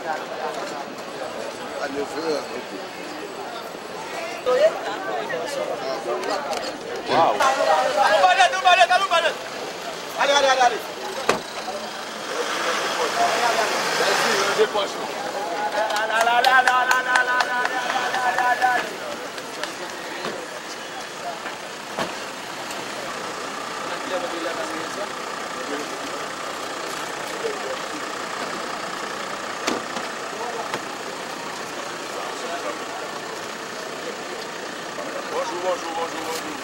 À 9 heures. Wow. Allez, allez, allez, allez. Bonjour, bonjour, bonjour, bonjour.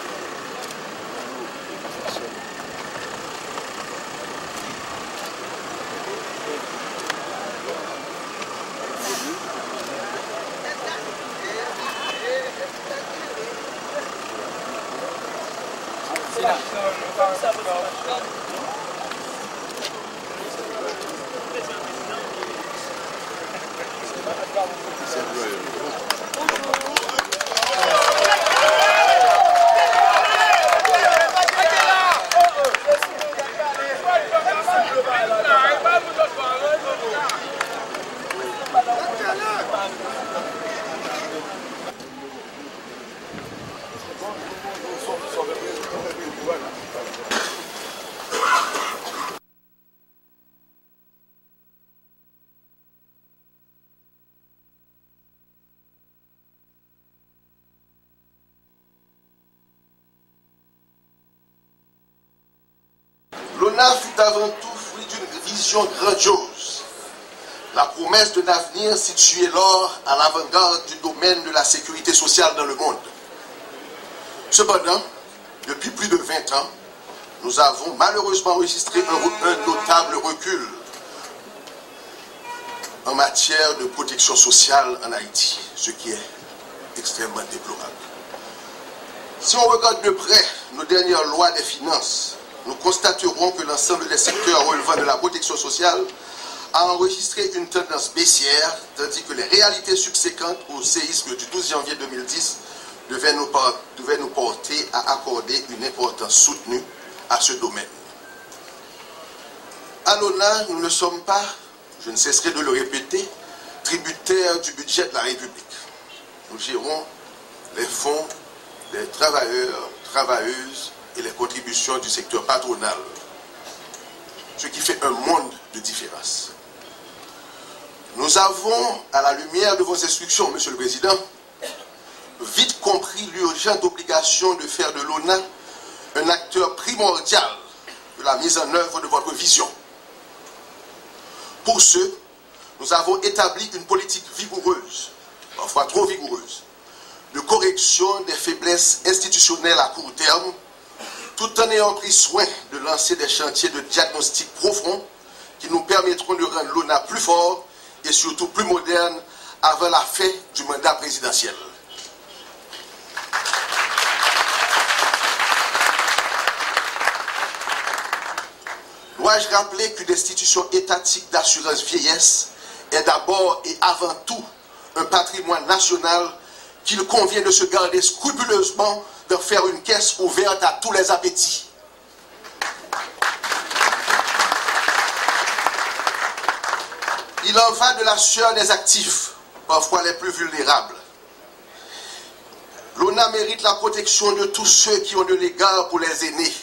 L'ONA fut avant tout fruit d'une vision grandiose, la promesse d'un avenir situé lors à l'avant-garde du domaine de la sécurité sociale dans le monde. Cependant, depuis plus de 20 ans, nous avons malheureusement enregistré un notable recul en matière de protection sociale en Haïti, ce qui est extrêmement déplorable. Si on regarde de près nos dernières lois des finances, nous constaterons que l'ensemble des secteurs relevant de la protection sociale a enregistré une tendance baissière, tandis que les réalités subséquentes au séisme du 12 janvier 2010 devaient nous porter à accorder une importance soutenue à ce domaine. À l'ONA, nous ne sommes pas, je ne cesserai de le répéter, tributaires du budget de la République. Nous gérons les fonds des travailleurs, travailleuses et les contributions du secteur patronal, ce qui fait un monde de différence. Nous avons, à la lumière de vos instructions, Monsieur le Président, vite compris l'urgente obligation de faire de l'ONA un acteur primordial de la mise en œuvre de votre vision. Pour ce, nous avons établi une politique vigoureuse, parfois trop vigoureuse, de correction des faiblesses institutionnelles à court terme, tout en ayant pris soin de lancer des chantiers de diagnostic profond qui nous permettront de rendre l'ONA plus fort et surtout plus moderne avant la fin du mandat présidentiel. Dois-je rappeler qu'une institution étatique d'assurance vieillesse est d'abord et avant tout un patrimoine national qu'il convient de se garder scrupuleusement de faire une caisse ouverte à tous les appétits. Il en va de la sueur des actifs, parfois les plus vulnérables. L'ONA mérite la protection de tous ceux qui ont de l'égard pour les aînés.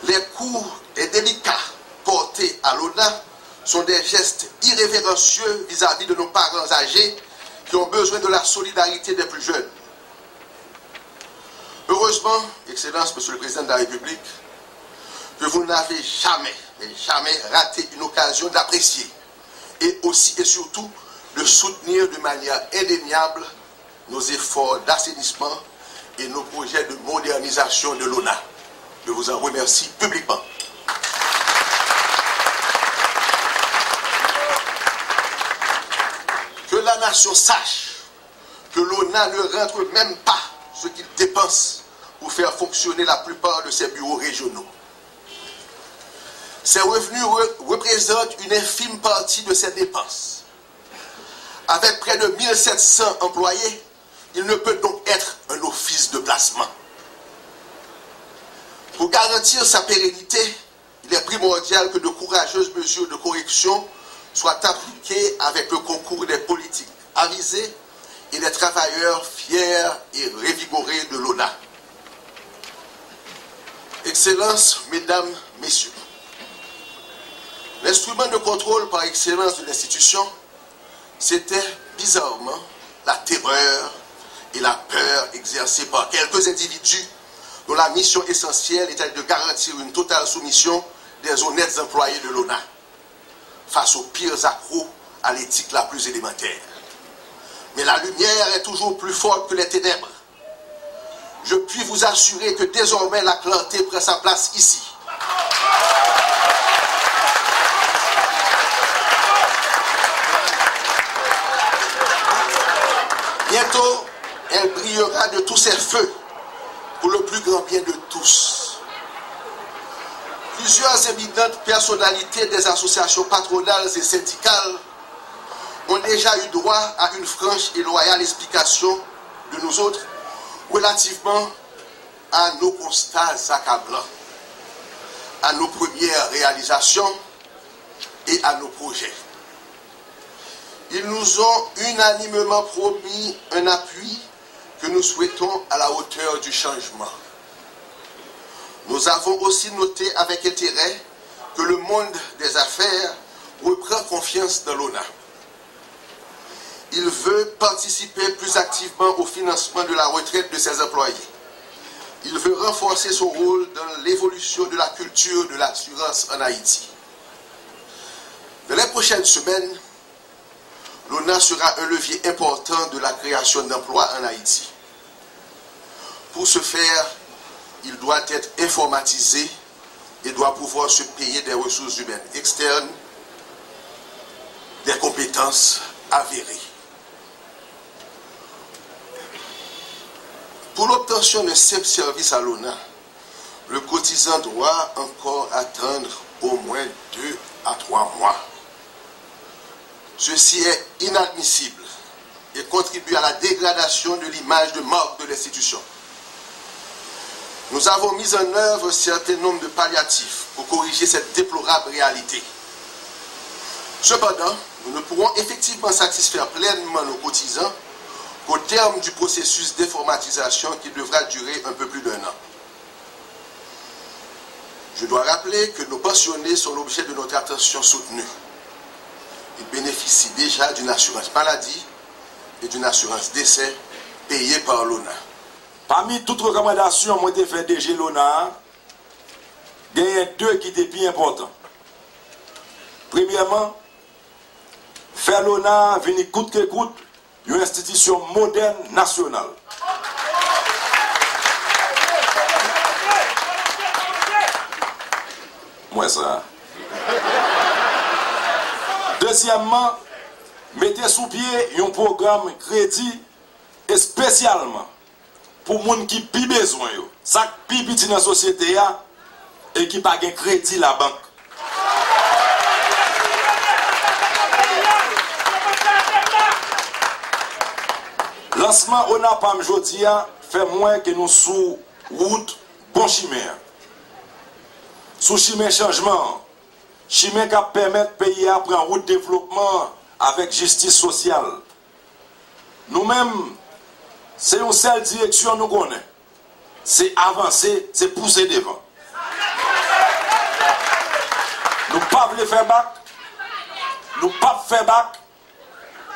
Les coups et délicats portés à l'ONA sont des gestes irrévérencieux vis-à-vis de nos parents âgés qui ont besoin de la solidarité des plus jeunes. Heureusement, Excellence, Monsieur le Président de la République, que vous n'avez jamais raté une occasion d'apprécier et aussi et surtout de soutenir de manière indéniable nos efforts d'assainissement et nos projets de modernisation de l'ONA. Je vous en remercie publiquement. Que la nation sache que l'ONA ne rentre même pas ce qu'il dépense pour faire fonctionner la plupart de ses bureaux régionaux. Ces revenus représentent une infime partie de ses dépenses. Avec près de 1700 employés, il ne peut donc être un office de placement. Pour garantir sa pérennité, il est primordial que de courageuses mesures de correction soit appliquée avec le concours des politiques avisés et des travailleurs fiers et revigorés de l'ONA. Excellences, Mesdames, Messieurs, l'instrument de contrôle par excellence de l'institution, c'était bizarrement la terreur et la peur exercées par quelques individus dont la mission essentielle était de garantir une totale soumission des honnêtes employés de l'ONA face aux pires accros à l'éthique la plus élémentaire. Mais la lumière est toujours plus forte que les ténèbres. Je puis vous assurer que désormais la clarté prend sa place ici. Bientôt, elle brillera de tous ses feux pour le plus grand bien de tous. Plusieurs éminentes personnalités des associations patronales et syndicales ont déjà eu droit à une franche et loyale explication de nous autres relativement à nos constats accablants, à nos premières réalisations et à nos projets. Ils nous ont unanimement promis un appui que nous souhaitons à la hauteur du changement. Nous avons aussi noté avec intérêt que le monde des affaires reprend confiance dans l'ONA. Il veut participer plus activement au financement de la retraite de ses employés. Il veut renforcer son rôle dans l'évolution de la culture de l'assurance en Haïti. Dans les prochaines semaines, l'ONA sera un levier important de la création d'emplois en Haïti. Pour ce faire, il doit être informatisé et doit pouvoir se payer des ressources humaines externes, des compétences avérées. Pour l'obtention d'un simple service à l'ONA, le cotisant doit encore attendre au moins 2 à 3 mois. Ceci est inadmissible et contribue à la dégradation de l'image de marque de l'institution. Nous avons mis en œuvre un certain nombre de palliatifs pour corriger cette déplorable réalité. Cependant, nous ne pourrons effectivement satisfaire pleinement nos cotisants qu'au terme du processus d'informatisation qui devra durer un peu plus d'1 an. Je dois rappeler que nos pensionnés sont l'objet de notre attention soutenue. Ils bénéficient déjà d'une assurance maladie et d'une assurance décès payée par l'ONA. Parmi toutes les recommandations qui ont été faites DG l'ONA, il y a 2 qui étaient bien importants. Premièrement, faire l'ONA venir coûte que coûte une institution moderne nationale. Moi ça. Deuxièmement, mettez sous pied un programme crédit et spécialement pour les gens qui ont besoin. Ça qui petit dans la société et qui n'ont pas de crédit la banque. Lancement ONAPAM Jodia fait moins que nous sous route bon chimère. Sous chimère changement, chimère qui permet de pays à prendre route développement avec justice sociale. Nous-mêmes, c'est une seule direction nous connaissons. C'est avancer, c'est pousser devant. Nous ne pouvons pas faire bac, nous ne pouvons pas faire bac,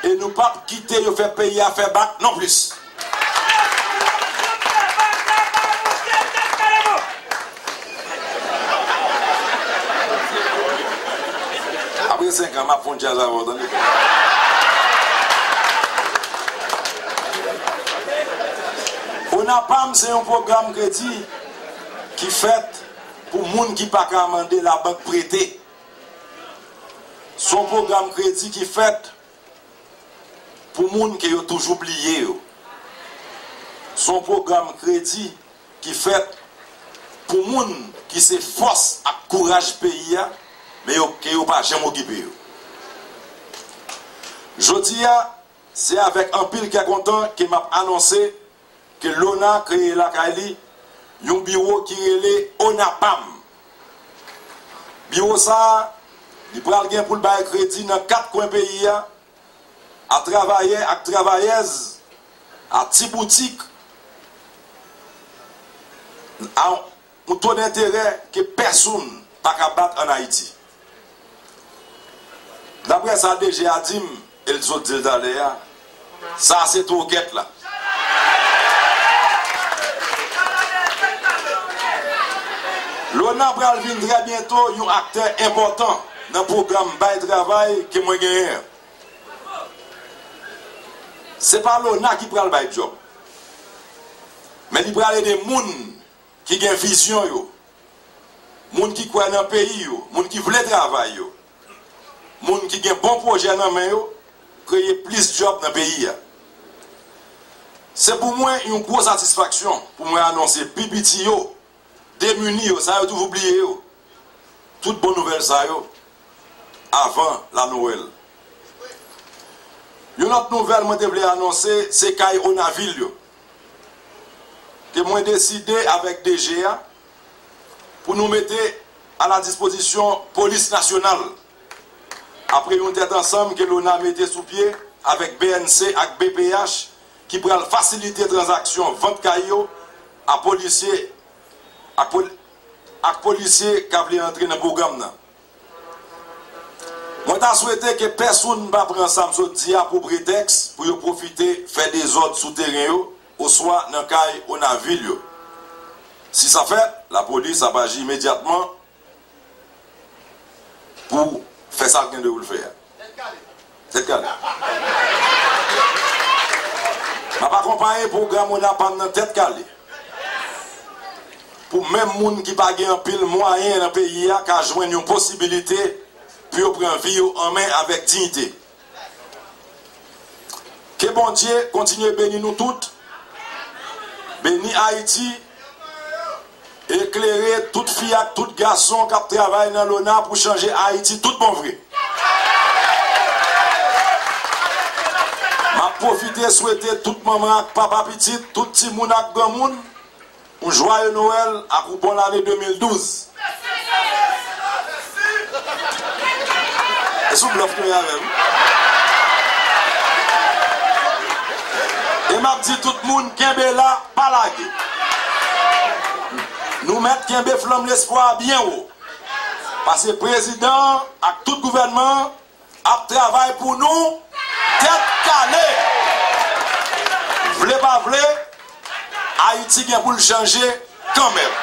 et nous ne pouvons pas quitter et faire payer à faire bac non plus. Après 5 ans, je vais faire un jazz avant. ONAPAM, c'est un programme crédit qui fait pour les gens qui ne peuvent pas demander la banque prêtée. Son programme crédit qui fait pour les gens qui ont toujours oublié. Son programme crédit qui fait pour les gens qui se forcent à courage pays, mais qui n'ont pas jamais occupé. Je dis, c'est avec un pile qui est content qui m'a annoncé que l'ONA a créé la Kali, un bureau qui est ONAPAM. Bureau ça, il prend le pour le bail crédit dans 4 coins pays à travailler, à travailleuses, à petite boutique, à un taux d'intérêt que personne n'a pas qu'à battre en Haïti. D'après ça, DG a dit, et les autres disent d'aller, ça c'est tout quête là. L'ONA pral vin très bientôt un acteur important dans le programme Bail Travail que moi gagne. Ce n'est pas l'ONA qui prend le bail job. Mais il prend des gens qui ont une vision, des gens qui croient dans le pays, des gens qui veulent travailler, des gens qui ont un bon projet dans la main, créer plus de jobs dans le pays. C'est pour moi une grosse satisfaction pour moi annoncer PPTO. Démunis, ça a tout oublié. Toute bonne nouvelle, ça avant la Noël. Une autre nouvelle, moi, je voulais annoncer, c'est Kay Onaville. Que moi, décidé avec DGA pour nous mettre à la disposition police nationale. Après une tête ensemble que l'on a mis sous pied avec BNC et BPH qui pourra faciliter les transactions, vente caillou à policiers. Ak policiers qui veulent entrer dans le programme. Moi, je souhaité que personne ne prenne ça pour prétexte pour profiter, faire des ordres souterrains, ou soit dans le cas où on a ville. Si ça fait, la police va agir immédiatement pour faire ça que vous le faire. C'est le cas. Je ne vais pas accompagner le programme où on a pas dans tête calée. Pour même les gens qui n'ont pas un pile moyen dans le pays, qui ont joué une possibilité pour prendre vie en main avec dignité. Que bon Dieu continue à bénir nous toutes, bénir Haïti, éclairer toute fille, tout garçon qui travaille dans l'ONA pour changer Haïti, tout bon vrai. Je profite de souhaiter tout maman, papa petit, tout petit monde et grand monde. Un joyeux Noël à bon l'année 2012. Est-ce que vous l'offrez avec vous? Et m'a dit tout le monde, Kembe là, pas lagué. Nous mettons Kembe flamme l'espoir bien haut. Parce que le président et tout le gouvernement a travaillé pour nous, tête calée. V'lez pas v'lez. Haïti vient pour le changer quand même.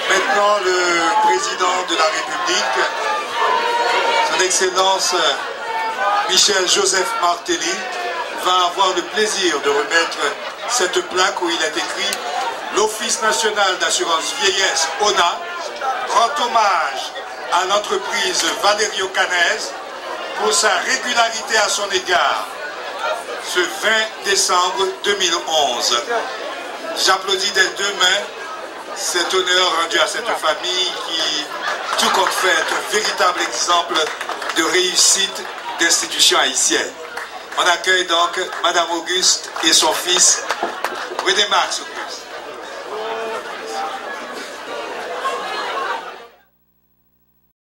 Maintenant, le président de la République, son Excellence Michel Joseph Martelly, va avoir le plaisir de remettre cette plaque où il est écrit « L'Office national d'assurance vieillesse ONA rend hommage à l'entreprise Valerio Canez pour sa régularité à son égard. Ce 20 décembre 2011. J'applaudis des deux mains cet honneur rendu à cette famille qui, tout compte fait, est un véritable exemple de réussite d'institution haïtienne. On accueille donc Madame Auguste et son fils, René Max.